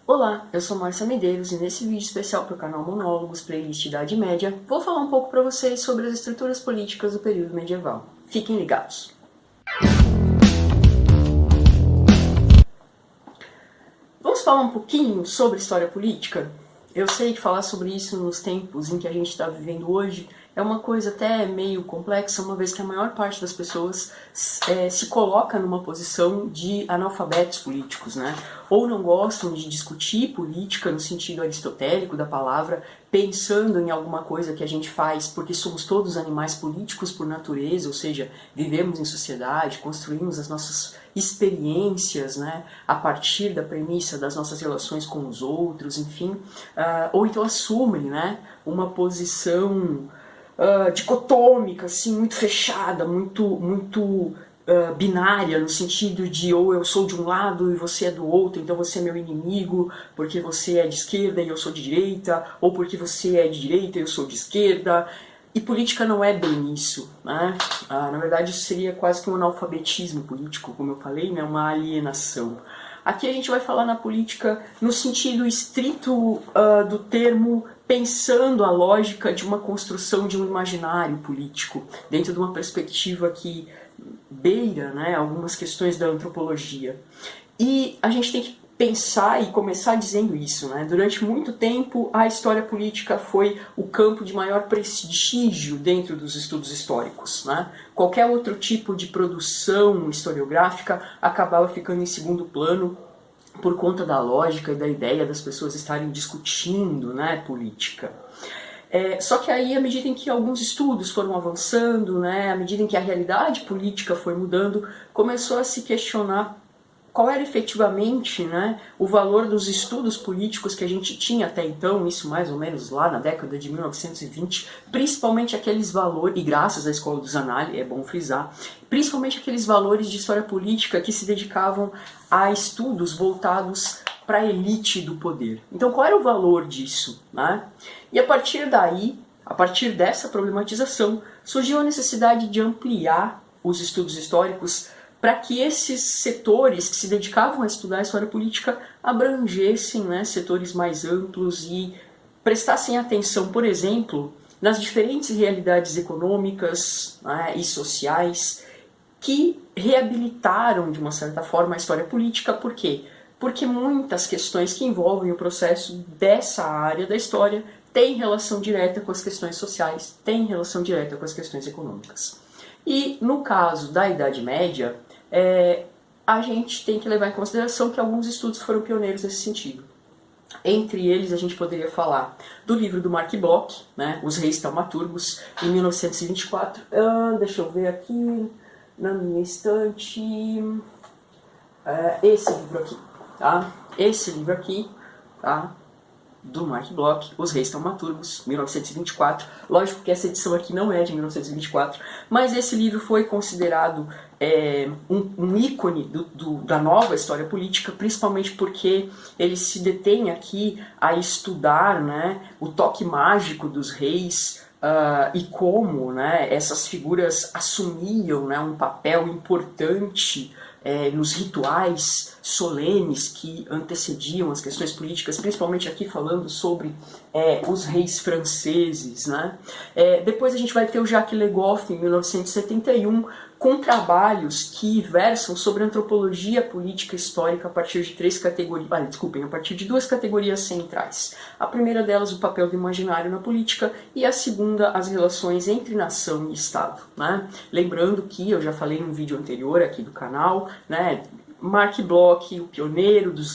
Olá, eu sou Márcia Medeiros e nesse vídeo especial para o canal Monólogos, playlist Idade Média, vou falar um pouco para vocês sobre as estruturas políticas do período medieval. Fiquem ligados! Vamos falar um pouquinho sobre história política? Eu sei que falar sobre isso nos tempos em que a gente está vivendo hoje é uma coisa até meio complexa, uma vez que a maior parte das pessoas se coloca numa posição de analfabetos políticos, né? Ou não gostam de discutir política no sentido aristotélico da palavra, pensando em alguma coisa que a gente faz porque somos todos animais políticos por natureza, ou seja, vivemos em sociedade, construímos as nossas experiências, né, a partir da premissa das nossas relações com os outros, enfim, ou então assumem, né, uma posição dicotômica, assim, muito fechada, muito binária, no sentido de ou eu sou de um lado e você é do outro, então você é meu inimigo porque você é de esquerda e eu sou de direita, ou porque você é de direita e eu sou de esquerda. E política não é bem isso, né? Na verdade isso seria quase que um analfabetismo político, como eu falei, né? Uma alienação. Aqui a gente vai falar na política no sentido estrito do termo, pensando a lógica de uma construção de um imaginário político, dentro de uma perspectiva que beira, né, algumas questões da antropologia. E a gente tem que pensar e começar dizendo isso, né? Durante muito tempo a história política foi o campo de maior prestígio dentro dos estudos históricos, né? Qualquer outro tipo de produção historiográfica acabava ficando em segundo plano por conta da lógica e da ideia das pessoas estarem discutindo, né, política. Só que aí, à medida em que alguns estudos foram avançando, né, à medida em que a realidade política foi mudando, começou a se questionar qual era efetivamente, né, o valor dos estudos políticos que a gente tinha até então, isso mais ou menos lá na década de 1920, principalmente aqueles valores, e graças à Escola dos Análises, é bom frisar, principalmente aqueles valores de história política que se dedicavam a estudos voltados para a elite do poder. Então qual era o valor disso, né? E a partir daí, a partir dessa problematização, surgiu a necessidade de ampliar os estudos históricos para que esses setores que se dedicavam a estudar a história política abrangessem, né, setores mais amplos e prestassem atenção, por exemplo, nas diferentes realidades econômicas, né, e sociais que reabilitaram, de uma certa forma, a história política. Por quê? Porque muitas questões que envolvem o processo dessa área da história têm relação direta com as questões sociais, têm relação direta com as questões econômicas. E no caso da Idade Média, a gente tem que levar em consideração que alguns estudos foram pioneiros nesse sentido. Entre eles a gente poderia falar do livro do Mark Bloch, né, Os Reis Taumaturgos, em 1924. Deixa eu ver aqui na minha estante. Esse livro aqui, tá? Esse livro aqui, tá? Do Mark Bloch, Os Reis Taumaturgos, 1924. Lógico que essa edição aqui não é de 1924, mas esse livro foi considerado um ícone da nova história política, principalmente porque ele se detém aqui a estudar, né, o toque mágico dos reis, e como, né, essas figuras assumiam, né, um papel importante nos rituais solenes que antecediam as questões políticas, principalmente aqui falando sobre os reis franceses, né? Depois a gente vai ter o Jacques Le Goff, em 1971, com trabalhos que versam sobre antropologia política histórica a partir de a partir de duas categorias centrais. A primeira delas, o papel do imaginário na política, e a segunda, as relações entre nação e Estado, né? Lembrando que eu já falei num vídeo anterior aqui do canal, né, Mark Bloch, o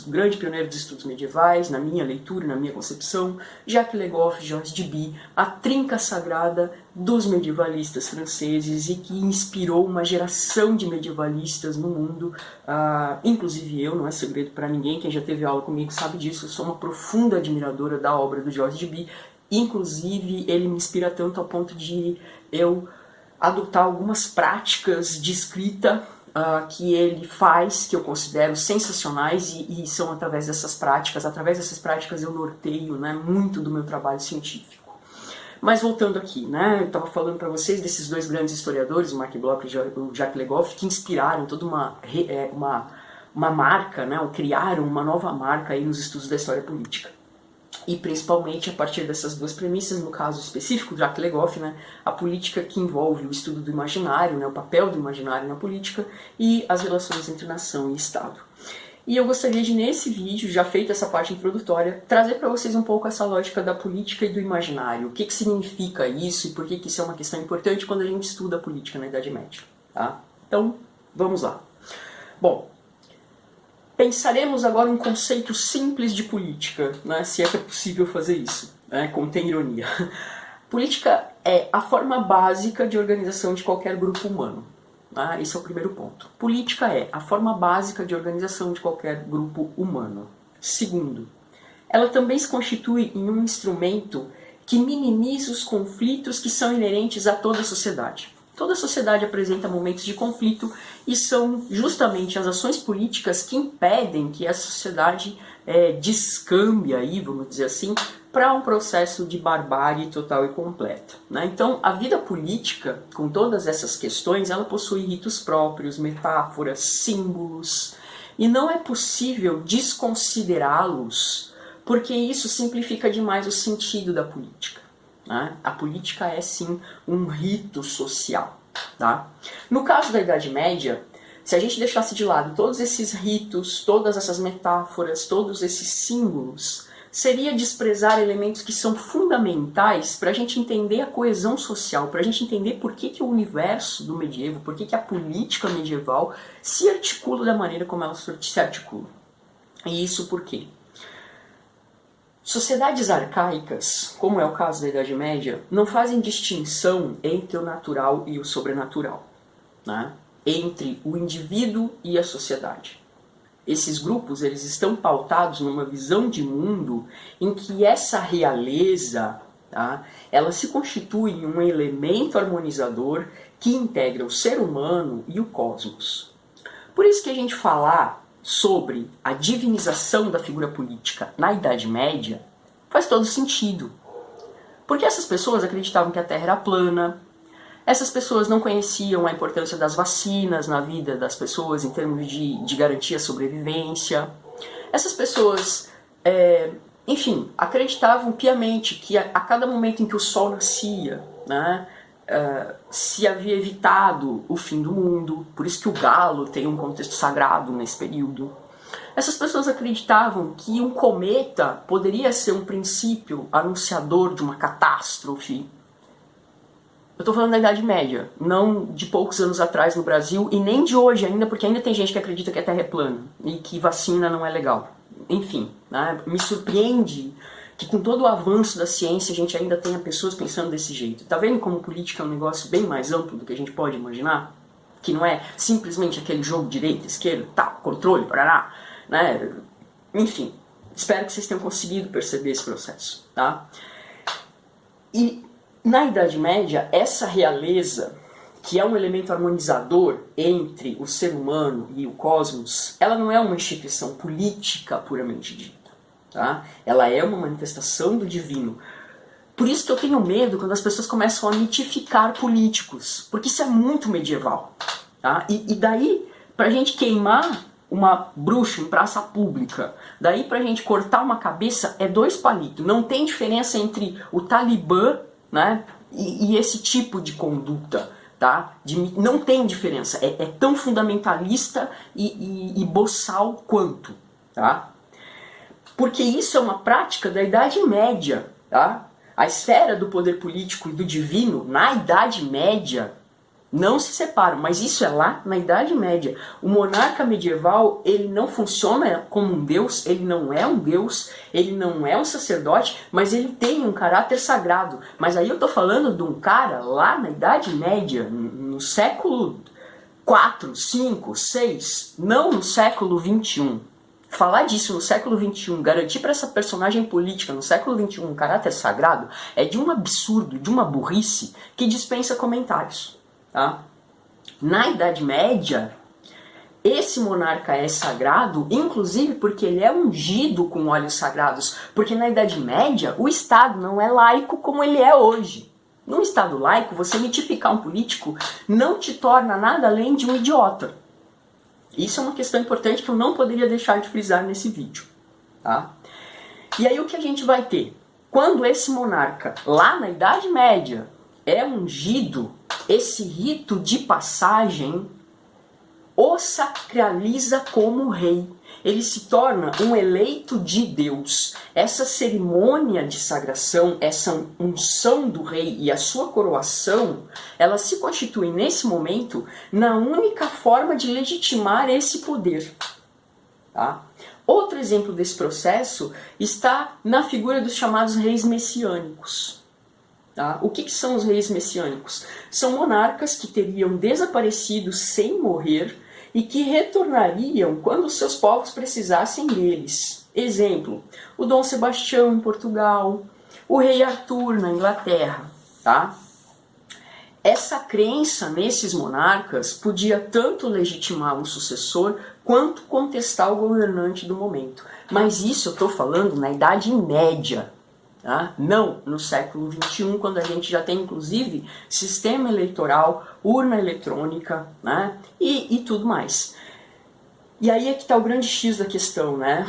grande pioneiro dos estudos medievais, na minha leitura, na minha concepção, Jacques Le Goff, Georges Duby, a trinca sagrada dos medievalistas franceses e que inspirou uma geração de medievalistas no mundo, inclusive eu, não é segredo para ninguém, quem já teve aula comigo sabe disso, eu sou uma profunda admiradora da obra do Georges Duby, inclusive ele me inspira tanto ao ponto de eu adotar algumas práticas de escrita que ele faz, que eu considero sensacionais, e são através dessas práticas eu norteio, né, muito do meu trabalho científico. Mas voltando aqui, né, eu estava falando para vocês desses dois grandes historiadores, o Mark Bloch e o Jacques Le Goff, que inspiraram toda uma uma marca, né, ou criaram uma nova marca aí nos estudos da história política. E principalmente a partir dessas duas premissas, no caso específico de Jacques Legoff, né, a política que envolve o estudo do imaginário, né, o papel do imaginário na política, e as relações entre nação e Estado. E eu gostaria de, nesse vídeo, já feita essa parte introdutória, trazer para vocês um pouco essa lógica da política e do imaginário. O que significa isso e por que isso é uma questão importante quando a gente estuda a política na Idade Média. Tá? Então, vamos lá. Bom, pensaremos agora um conceito simples de política, né, se é que é possível fazer isso, né, contém ironia. Política é a forma básica de organização de qualquer grupo humano. Tá? Esse é o primeiro ponto. Política é a forma básica de organização de qualquer grupo humano. Segundo, ela também se constitui em um instrumento que minimiza os conflitos que são inerentes a toda a sociedade. Toda a sociedade apresenta momentos de conflito e são justamente as ações políticas que impedem que a sociedade descambe aí, vamos dizer assim, para um processo de barbárie total e completa. Né? Então, a vida política, com todas essas questões, ela possui ritos próprios, metáforas, símbolos, e não é possível desconsiderá-los, porque isso simplifica demais o sentido da política. Né? A política é, sim, um rito social. Tá? No caso da Idade Média, se a gente deixasse de lado todos esses ritos, todas essas metáforas, todos esses símbolos, seria desprezar elementos que são fundamentais para a gente entender a coesão social, para a gente entender por que o universo do medievo, por que a política medieval se articula da maneira como ela se articula. E isso por quê? Sociedades arcaicas, como é o caso da Idade Média, não fazem distinção entre o natural e o sobrenatural, né? Entre o indivíduo e a sociedade. Esses grupos eles estão pautados numa visão de mundo em que essa realeza, tá, ela se constitui em um elemento harmonizador que integra o ser humano e o cosmos. Por isso que a gente falar sobre a divinização da figura política na Idade Média faz todo sentido. Porque essas pessoas acreditavam que a Terra era plana, essas pessoas não conheciam a importância das vacinas na vida das pessoas em termos de garantir a sobrevivência. Essas pessoas, enfim, acreditavam piamente que a cada momento em que o Sol nascia, né, se havia evitado o fim do mundo, por isso que o galo tem um contexto sagrado nesse período. Essas pessoas acreditavam que um cometa poderia ser um princípio anunciador de uma catástrofe. Eu estou falando da Idade Média, não de poucos anos atrás no Brasil, e nem de hoje ainda, porque ainda tem gente que acredita que a Terra é plana e que vacina não é legal. Enfim, né, me surpreende que com todo o avanço da ciência a gente ainda tenha pessoas pensando desse jeito. Tá vendo como política é um negócio bem mais amplo do que a gente pode imaginar? Que não é simplesmente aquele jogo direita, esquerda, tal, controle, parará, né? Enfim, espero que vocês tenham conseguido perceber esse processo, tá? E na Idade Média, essa realeza, que é um elemento harmonizador entre o ser humano e o cosmos, ela não é uma instituição política puramente dita. Tá? Ela é uma manifestação do divino. Por isso que eu tenho medo quando as pessoas começam a mitificar políticos, porque isso é muito medieval. Tá? E daí, pra gente queimar uma bruxa em praça pública, daí pra gente cortar uma cabeça, é dois palitos. Não tem diferença entre o Talibã, né, e esse tipo de conduta. Tá? Não tem diferença. É tão fundamentalista e boçal quanto. Tá? Porque isso é uma prática da Idade Média. Tá? A esfera do poder político e do divino, na Idade Média, não se separam, mas isso é lá na Idade Média. O monarca medieval, ele não funciona como um deus, ele não é um deus, ele não é um sacerdote, mas ele tem um caráter sagrado. Mas aí eu tô falando de um cara lá na Idade Média, no século 4, 5, 6, não no século 21. Falar disso no século XXI, garantir para essa personagem política no século XXI um caráter sagrado, é de um absurdo, de uma burrice que dispensa comentários. Tá? Na Idade Média, esse monarca é sagrado, inclusive porque ele é ungido com óleos sagrados, porque na Idade Média o Estado não é laico como ele é hoje. Num Estado laico, você mitificar um político não te torna nada além de um idiota. Isso é uma questão importante que eu não poderia deixar de frisar nesse vídeo. Tá? E aí o que a gente vai ter? Quando esse monarca, lá na Idade Média, é ungido, esse rito de passagem o sacraliza como rei. Ele se torna um eleito de Deus. Essa cerimônia de sagração, essa unção do rei e a sua coroação, ela se constitui nesse momento na única forma de legitimar esse poder. Tá? Outro exemplo desse processo está na figura dos chamados reis messiânicos. Tá? O que são os reis messiânicos? São monarcas que teriam desaparecido sem morrer e que retornariam quando seus povos precisassem deles. Exemplo, o Dom Sebastião em Portugal, o rei Arthur na Inglaterra. Tá? Essa crença nesses monarcas podia tanto legitimar um sucessor quanto contestar o governante do momento. Mas isso eu estou falando na Idade Média. Tá? Não no século XXI, quando a gente já tem inclusive sistema eleitoral, urna eletrônica, né? e tudo mais. E aí é que está o grande X da questão. Né?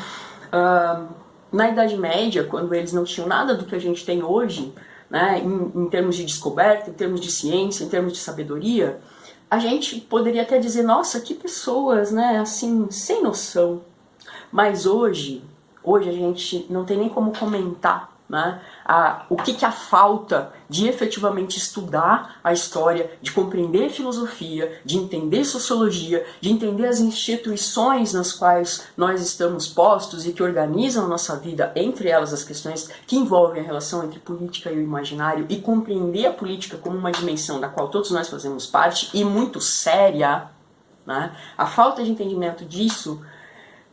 Na Idade Média, quando eles não tinham nada do que a gente tem hoje, né? em termos de descoberta, em termos de ciência, em termos de sabedoria, a gente poderia até dizer, nossa, que pessoas, né? assim, sem noção. Mas hoje a gente não tem nem como comentar, né, o que a falta de efetivamente estudar a história, de compreender filosofia, de entender sociologia, de entender as instituições nas quais nós estamos postos e que organizam a nossa vida, entre elas as questões que envolvem a relação entre política e o imaginário, e compreender a política como uma dimensão da qual todos nós fazemos parte, e muito séria, né, a falta de entendimento disso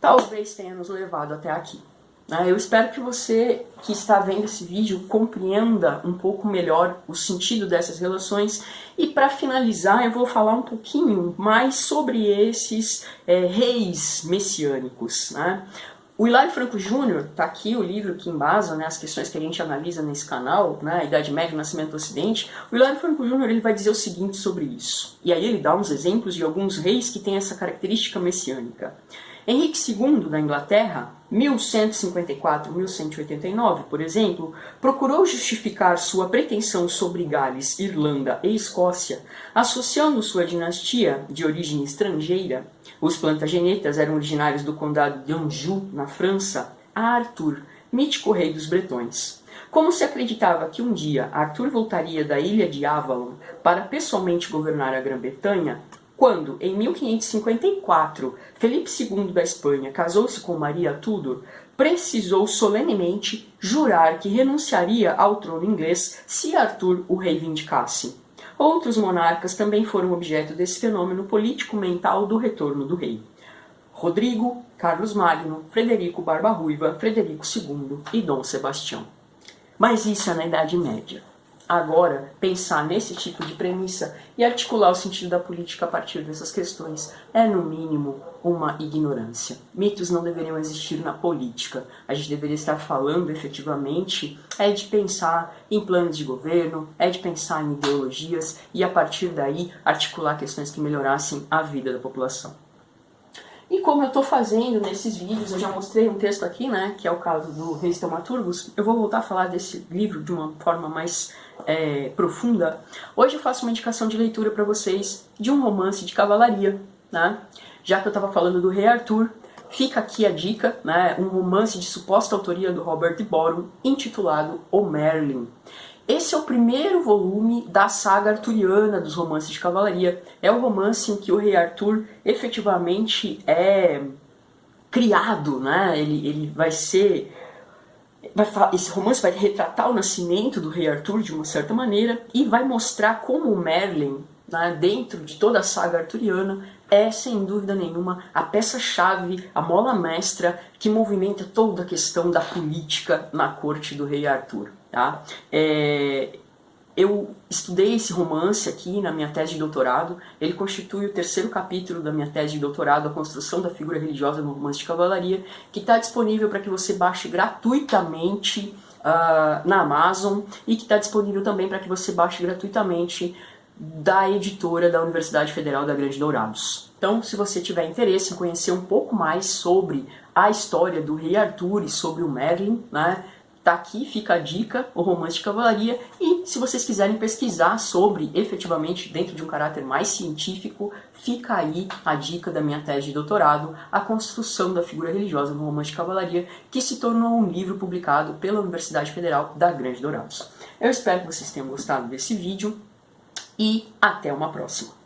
talvez tenha nos levado até aqui. Eu espero que você que está vendo esse vídeo compreenda um pouco melhor o sentido dessas relações. E para finalizar, eu vou falar um pouquinho mais sobre esses reis messiânicos. Né? O Hilário Franco Júnior, está aqui o livro que embasa, né, as questões que a gente analisa nesse canal, né, Idade Média e Nascimento do Ocidente. O Hilário Franco Júnior ele vai dizer o seguinte sobre isso. E aí ele dá uns exemplos de alguns reis que têm essa característica messiânica. Henrique II da Inglaterra, 1154-1189, por exemplo, procurou justificar sua pretensão sobre Gales, Irlanda e Escócia, associando sua dinastia de origem estrangeira, os Plantagenetas eram originários do condado de Anjou, na França, a Arthur, mítico rei dos bretões. Como se acreditava que um dia Arthur voltaria da ilha de Avalon para pessoalmente governar a Grã-Bretanha, quando, em 1554, Felipe II da Espanha casou-se com Maria Tudor, precisou solenemente jurar que renunciaria ao trono inglês se Arthur o reivindicasse. Outros monarcas também foram objeto desse fenômeno político-mental do retorno do rei. Rodrigo, Carlos Magno, Frederico Barba Ruiva, Frederico II e Dom Sebastião. Mas isso é na Idade Média. Agora, pensar nesse tipo de premissa e articular o sentido da política a partir dessas questões é, no mínimo, uma ignorância. Mitos não deveriam existir na política. A gente deveria estar falando, efetivamente, de pensar em planos de governo, de pensar em ideologias e, a partir daí, articular questões que melhorassem a vida da população. E como eu estou fazendo nesses vídeos, eu já mostrei um texto aqui, né, que é o caso do Reis Taumaturgos, eu vou voltar a falar desse livro de uma forma mais profunda. Hoje eu faço uma indicação de leitura para vocês de um romance de cavalaria, né? Já que eu estava falando do Rei Arthur, fica aqui a dica, né, um romance de suposta autoria do Robert Borum, intitulado O Merlin. Esse é o primeiro volume da saga arturiana dos romances de cavalaria. É o romance em que o rei Arthur efetivamente é criado, né? Ele vai ser... Esse romance vai retratar o nascimento do rei Arthur de uma certa maneira e vai mostrar como o Merlin, né, dentro de toda a saga arturiana, é, sem dúvida nenhuma, a peça-chave, a mola mestra que movimenta toda a questão da política na corte do rei Arthur. Tá? Eu estudei esse romance aqui na minha tese de doutorado. Ele constitui o terceiro capítulo da minha tese de doutorado, a construção da figura religiosa no romance de cavalaria, que está disponível para que você baixe gratuitamente na Amazon e que está disponível também para que você baixe gratuitamente da editora da Universidade Federal da Grande Dourados. Então, se você tiver interesse em conhecer um pouco mais sobre a história do Rei Arthur e sobre o Merlin, né, tá aqui, fica a dica, o Romance de Cavalaria. E se vocês quiserem pesquisar sobre, efetivamente, dentro de um caráter mais científico, fica aí a dica da minha tese de doutorado, A Construção da Figura Religiosa no Romance de Cavalaria, que se tornou um livro publicado pela Universidade Federal da Grande Dourados. Eu espero que vocês tenham gostado desse vídeo e até uma próxima.